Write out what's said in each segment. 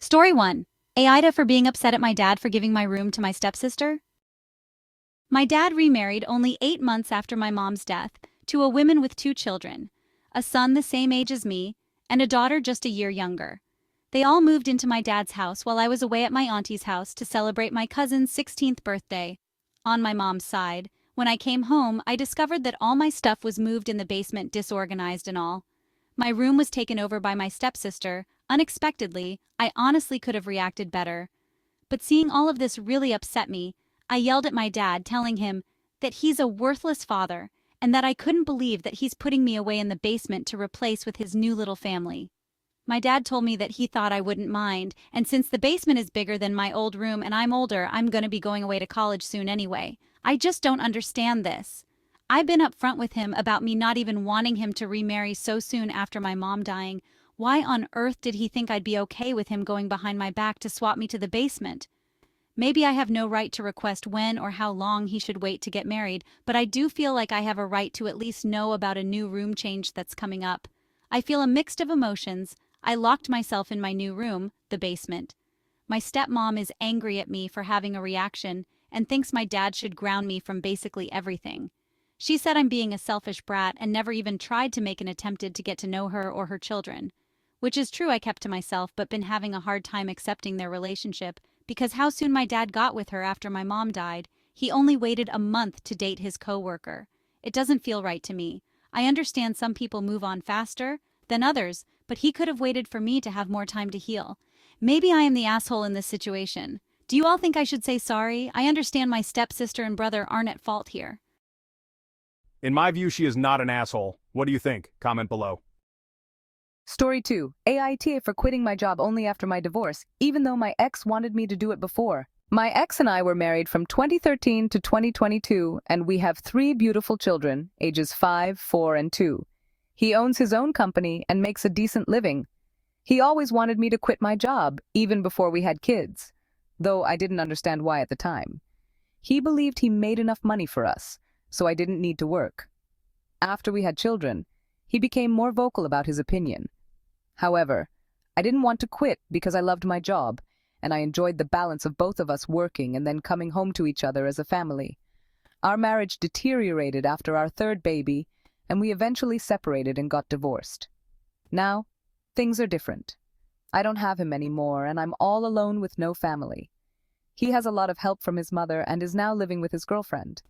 Story 1. Aida for being upset at my dad for giving my room to my stepsister. My dad remarried only 8 months after my mom's death to a woman with 2 children, a son the same age as me, and a daughter just a year younger. They all moved into my dad's house while I was away at my auntie's house to celebrate my cousin's 16th birthday. On my mom's side, when I came home, I discovered that all my stuff was moved in the basement, disorganized and all. My room was taken over by my stepsister. Unexpectedly, I honestly could have reacted better. But seeing all of this really upset me. I yelled at my dad, telling him that he's a worthless father and that I couldn't believe that he's putting me away in the basement to replace with his new little family. My dad told me that he thought I wouldn't mind, and since the basement is bigger than my old room and I'm older, I'm gonna be going away to college soon anyway. I just don't understand this. I've been upfront with him about me not even wanting him to remarry so soon after my mom dying. Why on earth did he think I'd be okay with him going behind my back to swap me to the basement? Maybe I have no right to request when or how long he should wait to get married, but I do feel like I have a right to at least know about a new room change that's coming up. I feel a mix of emotions. I locked myself in my new room, the basement. My stepmom is angry at me for having a reaction and thinks my dad should ground me from basically everything. She said I'm being a selfish brat and never even tried to make an attempt to get to know her or her children. Which is true, I kept to myself but been having a hard time accepting their relationship because how soon my dad got with her after my mom died. He only waited a month to date his coworker. It doesn't feel right to me. I understand some people move on faster than others, but he could have waited for me to have more time to heal. Maybe I am the asshole in this situation. Do you all think I should say sorry? I understand my stepsister and brother aren't at fault here. In my view, she is not an asshole. What do you think? Comment below. Story 2. AITA for quitting my job only after my divorce, even though my ex wanted me to do it before. My ex and I were married from 2013 to 2022, and we have 3 beautiful children, ages 5, 4, and 2. He owns his own company and makes a decent living. He always wanted me to quit my job, even before we had kids, though I didn't understand why at the time. He believed he made enough money for us, so I didn't need to work. After we had children, he became more vocal about his opinion. However, I didn't want to quit because I loved my job, and I enjoyed the balance of both of us working and then coming home to each other as a family. Our marriage deteriorated after our 3rd baby, and we eventually separated and got divorced. Now, things are different. I don't have him anymore, and I'm all alone with no family. He has a lot of help from his mother and is now living with his girlfriend.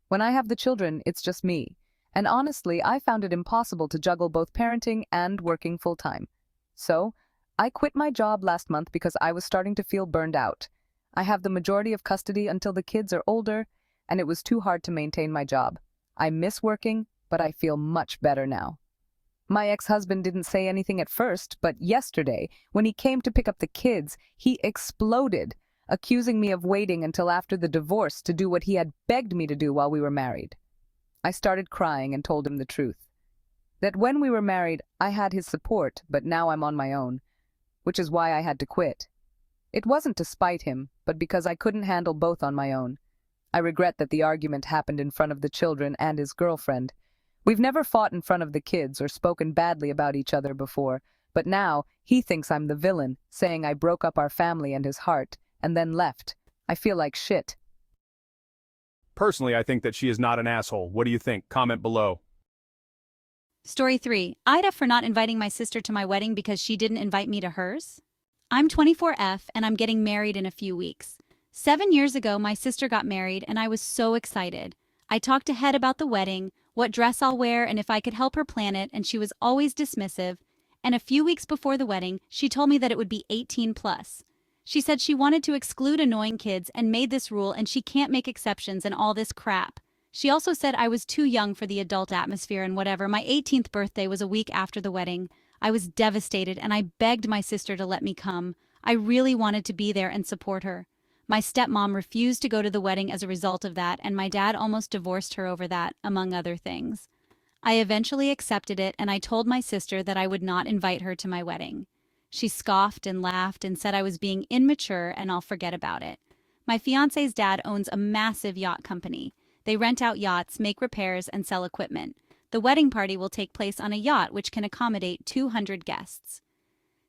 When I have the children, it's just me. And honestly, I found it impossible to juggle both parenting and working full-time. So, I quit my job last month because I was starting to feel burned out. I have the majority of custody until the kids are older, and it was too hard to maintain my job. I miss working, but I feel much better now. My ex-husband didn't say anything at first, but yesterday, when he came to pick up the kids, he exploded, accusing me of waiting until after the divorce to do what he had begged me to do while we were married. I started crying and told him the truth. That when we were married, I had his support, but now I'm on my own, which is why I had to quit. It wasn't to spite him, but because I couldn't handle both on my own. I regret that the argument happened in front of the children and his girlfriend. We've never fought in front of the kids or spoken badly about each other before, but now he thinks I'm the villain, saying I broke up our family and his heart, and then left. I feel like shit. Personally, I think that she is not an asshole. What do you think? Comment below. Story 3. Ida for not inviting my sister to my wedding because she didn't invite me to hers. I'm 24F and I'm getting married in a few weeks. 7 years ago, my sister got married and I was so excited. I talked to Head about the wedding, what dress I'll wear, and if I could help her plan it, and she was always dismissive. And a few weeks before the wedding, she told me that it would be 18 plus. She said she wanted to exclude annoying kids and made this rule and she can't make exceptions and all this crap. She also said I was too young for the adult atmosphere and whatever. My 18th birthday was a week after the wedding. I was devastated and I begged my sister to let me come. I really wanted to be there and support her. My stepmom refused to go to the wedding as a result of that, and my dad almost divorced her over that, among other things. I eventually accepted it and I told my sister that I would not invite her to my wedding. She scoffed and laughed and said I was being immature and I'll forget about it. My fiancé's dad owns a massive yacht company. They rent out yachts, make repairs, and sell equipment. The wedding party will take place on a yacht which can accommodate 200 guests.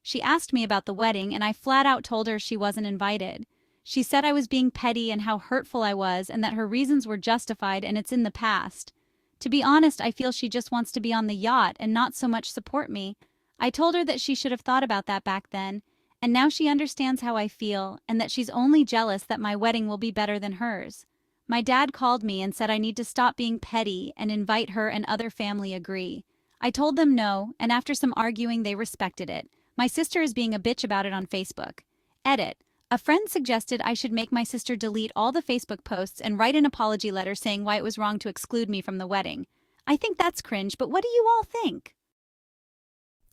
She asked me about the wedding and I flat out told her she wasn't invited. She said I was being petty and how hurtful I was and that her reasons were justified and it's in the past. To be honest, I feel she just wants to be on the yacht and not so much support me. I told her that she should have thought about that back then, and now she understands how I feel and that she's only jealous that my wedding will be better than hers. My dad called me and said I need to stop being petty and invite her and other family agree. I told them no, and after some arguing they respected it. My sister is being a bitch about it on Facebook. Edit. A friend suggested I should make my sister delete all the Facebook posts and write an apology letter saying why it was wrong to exclude me from the wedding. I think that's cringe, but what do you all think?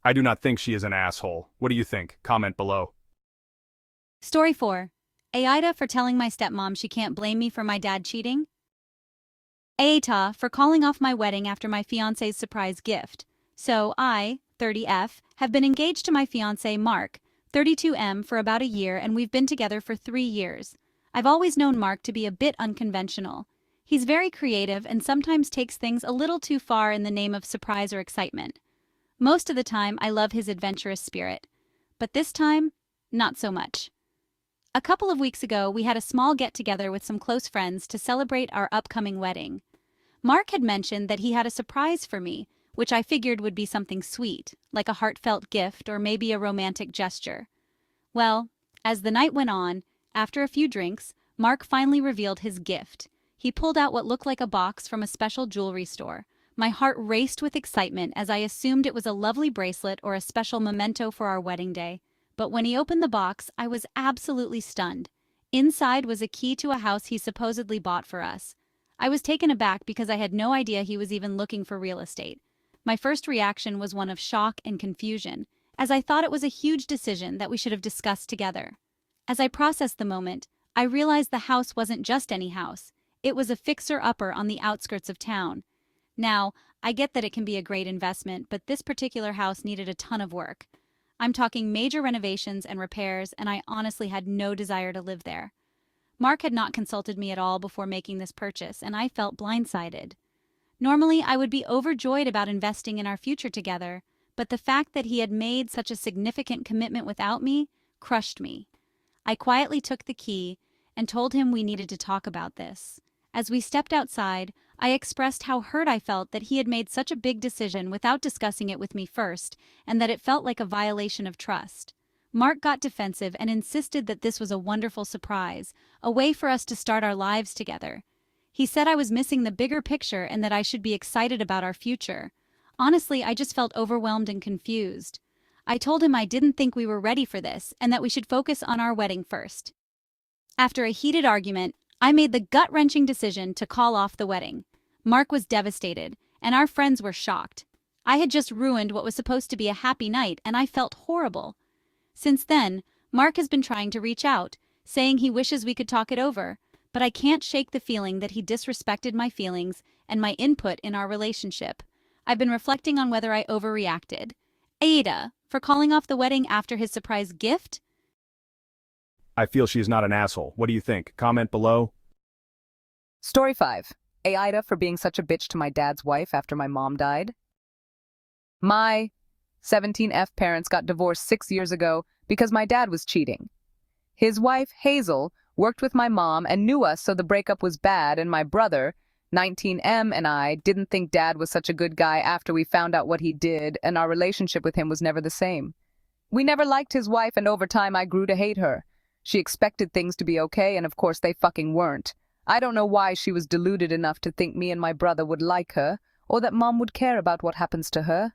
I do not think she is an asshole. What do you think? Comment below. Story 4. Aida for telling my stepmom she can't blame me for my dad cheating. Aita for calling off my wedding after my fiancé's surprise gift. So I, 30F, have been engaged to my fiancé Mark, 32M, for about a year and we've been together for 3 years. I've always known Mark to be a bit unconventional. He's very creative and sometimes takes things a little too far in the name of surprise or excitement. Most of the time, I love his adventurous spirit. But this time, not so much. A couple of weeks ago, we had a small get-together with some close friends to celebrate our upcoming wedding. Mark had mentioned that he had a surprise for me, which I figured would be something sweet, like a heartfelt gift or maybe a romantic gesture. Well, as the night went on, after a few drinks, Mark finally revealed his gift. He pulled out what looked like a box from a special jewelry store. My heart raced with excitement as I assumed it was a lovely bracelet or a special memento for our wedding day. But when he opened the box, I was absolutely stunned. Inside was a key to a house he supposedly bought for us. I was taken aback because I had no idea he was even looking for real estate. My first reaction was one of shock and confusion, as I thought it was a huge decision that we should have discussed together. As I processed the moment, I realized the house wasn't just any house. It was a fixer-upper on the outskirts of town. Now, I get that it can be a great investment, but this particular house needed a ton of work. I'm talking major renovations and repairs, and I honestly had no desire to live there. Mark had not consulted me at all before making this purchase, and I felt blindsided. Normally, I would be overjoyed about investing in our future together, but the fact that he had made such a significant commitment without me crushed me. I quietly took the key and told him we needed to talk about this. As we stepped outside, I expressed how hurt I felt that he had made such a big decision without discussing it with me first, and that it felt like a violation of trust. Mark got defensive and insisted that this was a wonderful surprise, a way for us to start our lives together. He said I was missing the bigger picture and that I should be excited about our future. Honestly, I just felt overwhelmed and confused. I told him I didn't think we were ready for this and that we should focus on our wedding first. After a heated argument, I made the gut-wrenching decision to call off the wedding. Mark was devastated, and our friends were shocked. I had just ruined what was supposed to be a happy night, and I felt horrible. Since then, Mark has been trying to reach out, saying he wishes we could talk it over, but I can't shake the feeling that he disrespected my feelings and my input in our relationship. I've been reflecting on whether I overreacted. Aida, for calling off the wedding after his surprise gift? I feel she is not an asshole. What do you think? Comment below. Story 5. Aida for being such a bitch to my dad's wife after my mom died. My 17F parents got divorced 6 years ago because my dad was cheating. His wife, Hazel, worked with my mom and knew us, so the breakup was bad, and my brother, 19M, and I didn't think dad was such a good guy after we found out what he did, and our relationship with him was never the same. We never liked his wife, and over time I grew to hate her. She expected things to be okay, and of course they fucking weren't. I don't know why she was deluded enough to think me and my brother would like her, or that mom would care about what happens to her.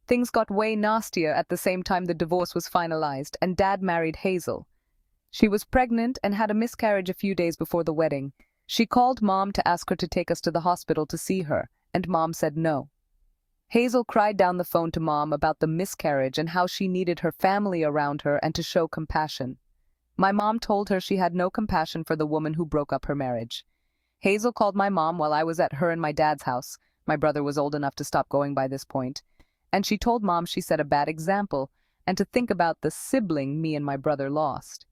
Things got way nastier at the same time the divorce was finalized, and dad married Hazel. She was pregnant and had a miscarriage a few days before the wedding. She called mom to ask her to take us to the hospital to see her, and mom said no. Hazel cried down the phone to mom about the miscarriage and how she needed her family around her and to show compassion. My mom told her she had no compassion for the woman who broke up her marriage. Hazel called my mom while I was at her and my dad's house. My brother was old enough to stop going by this point. And she told mom she set a bad example and to think about the sibling me and my brother lost.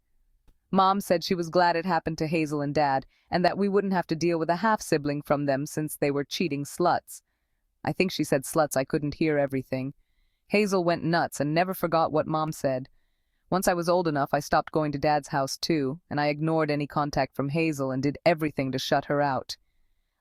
Mom said she was glad it happened to Hazel and dad and that we wouldn't have to deal with a half-sibling from them since they were cheating sluts. I think she said sluts, I couldn't hear everything. Hazel went nuts and never forgot what Mom said. Once I was old enough, I stopped going to Dad's house too, and I ignored any contact from Hazel and did everything to shut her out.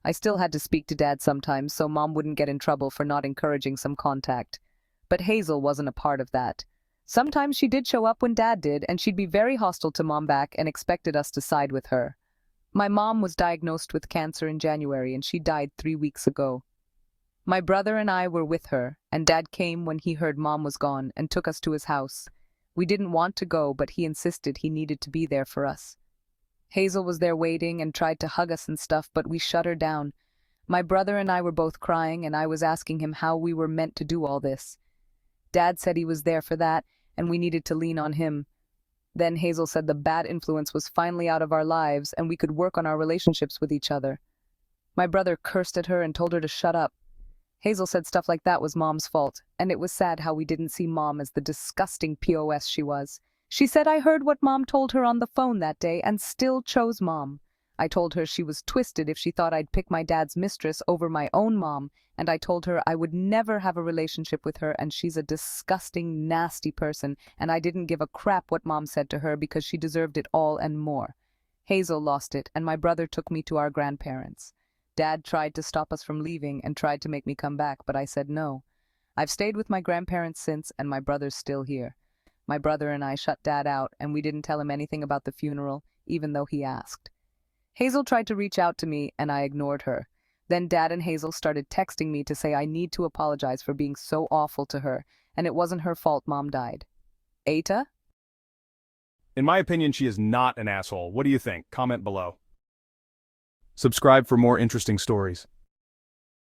I still had to speak to Dad sometimes so Mom wouldn't get in trouble for not encouraging some contact. But Hazel wasn't a part of that. Sometimes she did show up when Dad did, and she'd be very hostile to Mom back and expected us to side with her. My mom was diagnosed with cancer in January and she died 3 weeks ago. My brother and I were with her, and Dad came when he heard Mom was gone and took us to his house. We didn't want to go, but he insisted he needed to be there for us. Hazel was there waiting and tried to hug us and stuff, but we shut her down. My brother and I were both crying, and I was asking him how we were meant to do all this. Dad said he was there for that, and we needed to lean on him. Then Hazel said the bad influence was finally out of our lives and we could work on our relationships with each other. My brother cursed at her and told her to shut up. Hazel said stuff like that was Mom's fault, and it was sad how we didn't see Mom as the disgusting POS she was. She said I heard what Mom told her on the phone that day and still chose Mom. I told her she was twisted if she thought I'd pick my dad's mistress over my own mom, and I told her I would never have a relationship with her and she's a disgusting, nasty person, and I didn't give a crap what Mom said to her because she deserved it all and more. Hazel lost it, and my brother took me to our grandparents. Dad tried to stop us from leaving and tried to make me come back, but I said no. I've stayed with my grandparents since, and my brother's still here. My brother and I shut Dad out, and we didn't tell him anything about the funeral, even though he asked. Hazel tried to reach out to me, and I ignored her. Then Dad and Hazel started texting me to say I need to apologize for being so awful to her, and it wasn't her fault Mom died. Eta? In my opinion, she is not an asshole. What do you think? Comment below. Subscribe for more interesting stories.